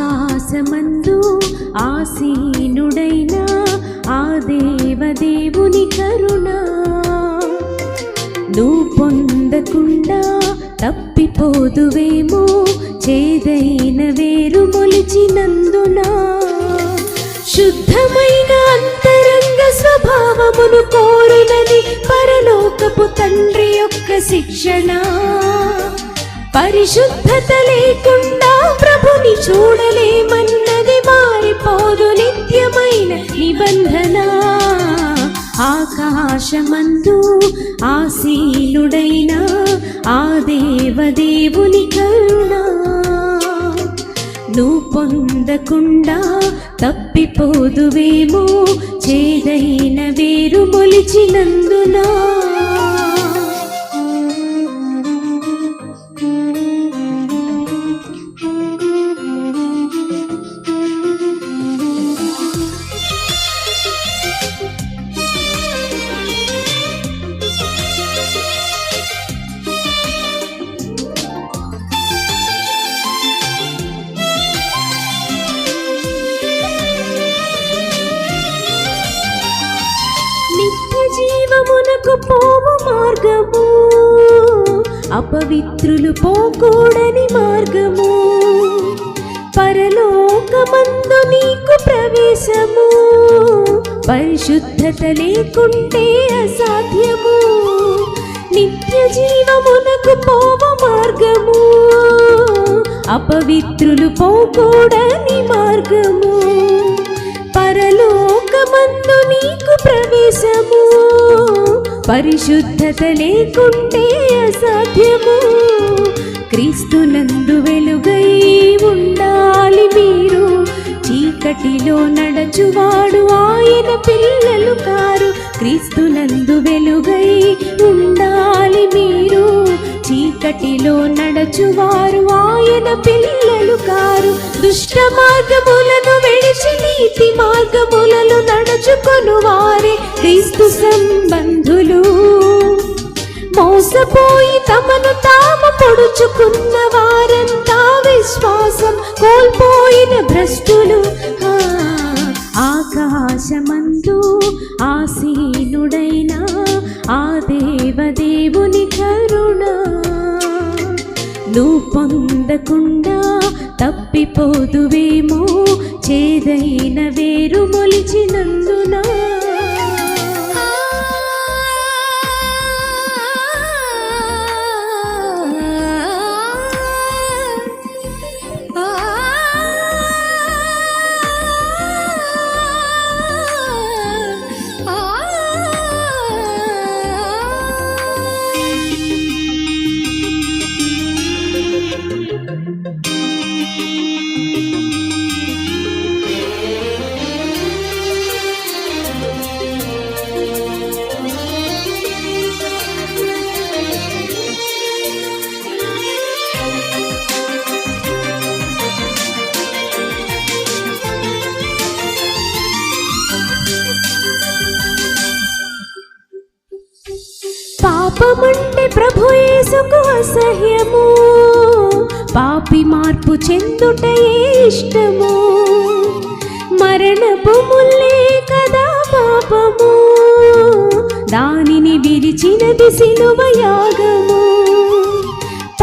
ఆకాశమందు ఆసీనుడైన ఆ దేవదేవుని కరుణ నువ్వు పొందకుండా తప్పిపోదువేమో, చేదైన వేరు మొలిచినందున. శుద్ధమైన అంతరంగ స్వభావమును కోరునది పరలోకపు తండ్రి యొక్క శిక్షణ. పరిశుద్ధత లేకుండా ప్రభుని చూడలేమన్నది మారిపోదు నిత్యమైన నిబంధన. ఆకాశమందు ఆసీనుడైన ఆ దేవదేవుని కరుణ నువ్వు పొందకుండా తప్పిపోదువేమో, చేదైన వేరు మొలిచినందున. జీవమునకు పోవు మార్గము, అపవిత్రులు పోకూడని మార్గము. పరలోకమందు నీకు ప్రవేశము, పరిశుద్ధత లేకుంటే అసాధ్యము. నిత్య జీవమునకు పోవు మార్గము, అపవిత్రులు పోకూడని మార్గము. పరలోకమందు నీకు ప్రవేశము, పరిశుద్ధత లేకుంటే అసాధ్యము. క్రీస్తునందు వెలుగై ఉండాలి మీరు, చీకటిలో నడచువాడు ఆయన పిల్లలు కారు. క్రీస్తునందు వెలుగై ఉండాలి మీరు, చీకటిలో నడచువారు ఆయన పిల్లలు కారు. దుష్ట మార్గములను విడిచి నీతి మార్గములను నడుచుకొను వారే క్రీస్తు సంబంధులు. మోసపోయి తమను తాము పొడుచుకున్న వారంతా విశ్వాసం కోల్పోయిన భ్రష్టులు. ఆకాశమందు ఆసీనుడైన ఆ దేవదేవుని కరుణ నువ్వు పొందకుండా తప్పిపోదువేమో, చేదైన వేరు మొలిచినందున. పాపమంటే ప్రభు యేసుకు అసహ్యము, పాపి మార్పు చెందుటయే ఇష్టము. మరణపు ముల్లే కదా పాపము, దానిని విరిచినది సిలువ యాగము.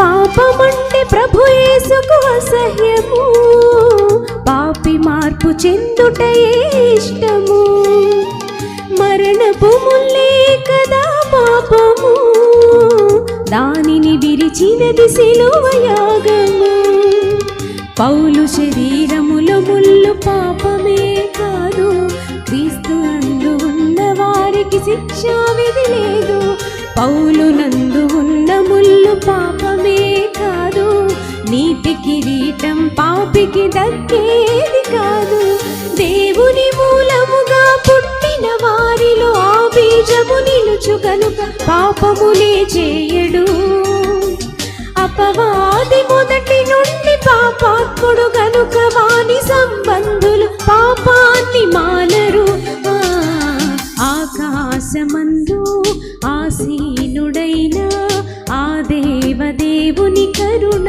పాపమంటే ప్రభు యేసుకు అసహ్యము, పాపి మార్పు చెందుటయే ఇష్టము. మరణపు ముల్లే కదా పాపము, దానిని విరిచినది సిలువ యాగము. పౌలు శరీరములో ముళ్ళు పాపమే కాదు, క్రీస్తు నందు ఉన్న వారికి శిక్షా విధి లేదు. పౌలు నందు ఉన్న ముళ్ళు పాపమే కాదు, నీతి కిరీటం పాపికి దక్కేది కాదు. దేవుని మూలముగా పుట్టిన వారిలో ఆ బీజము నిలుచు గనుక పాపములే చేయడు. అపవాది మొదటి నుండి పాపాత్ముడు గనుక వాని సంబంధులు పాపాన్ని మానరు. ఆకాశమందు ఆసీనుడైన ఆ దేవదేవుని కరుణ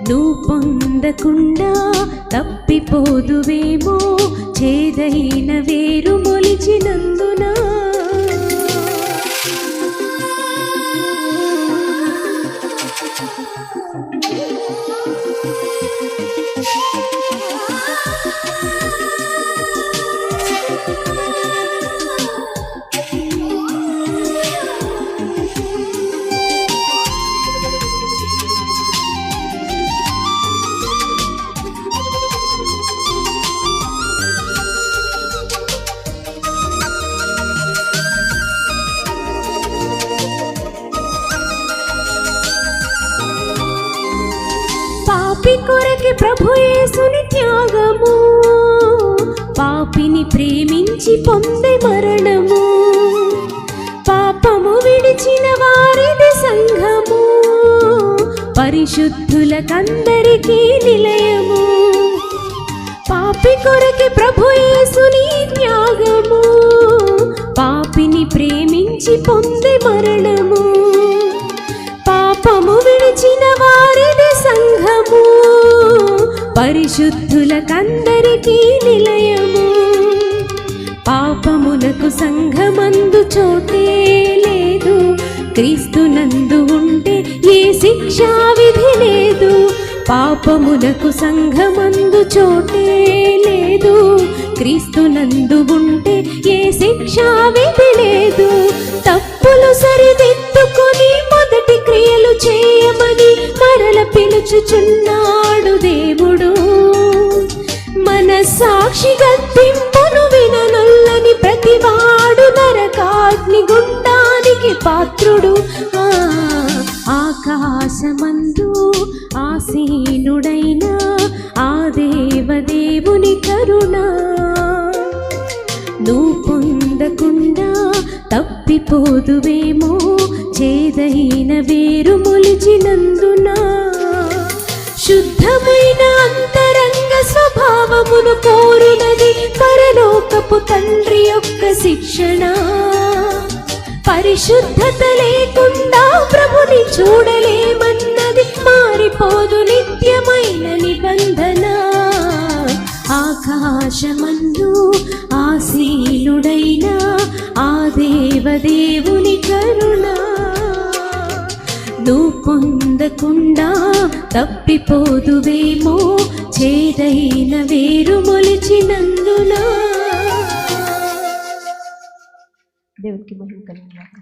నువ్వు పొంద పొందకుండా తప్పిపోదువేమో, చేదైన వేరు మొలిచినందున. పాపి కొరకి ప్రభు యేసుని త్యాగము, పాపిని ప్రేమించి పొందే మరణము. పాపము విడిచిన వారిది సంఘము, పరిశుద్ధులకందరికీ నిలయము. పాపి కొరకి ప్రభు యేసుని త్యాగము, పాపిని ప్రేమించి పొందే మరణము. పాపము విడిచిన వారిది సంఘము, పరిశుద్ధులకందరికీ నిలయము. పాపములకు సంఘమందు చోటే లేదు, క్రీస్తునందు ఉంటే ఏ శిక్షా విధి లేదు. పాపములకు సంఘమందు చోటే లేదు, క్రీస్తునందు ఉంటే ఏ శిక్షా విధి లేదు. తప్పులు సరిదిద్దుకొని మొదటి క్రియలు చేయమని మరల పిలుచుచున్నాడు దేవుడు. మన సాక్షి గద్దింపును విననొల్లని ప్రతివాడు నరకాగ్ని గుండానికి పాత్రుడు. ఆకాశమందు ఆసీనుడైన ఆ దేవదేవుని కరుణ నువ్వు పొందకుండా తప్పిపోదువేమో, చేదైన వేరు మొలిచినందున. శుద్ధమైన అంతరంగ స్వభావమును కోరునది పరలోకపు తండ్రి యొక్క శిక్షణ. పరిశుద్ధత లేకుండా ప్రభుని చూడలేమన్నది మారిపోదు నిత్యమైన నిబంధన. ఆకాశమందు ఆసీనుడైన ఆ దేవదేవుని కరుణ నువ్వు పొందకుండా తప్పిపోదువేమో, చేదైన వేరు మొలిచినందున. దేవునికి మహిమ కలుగుగాక.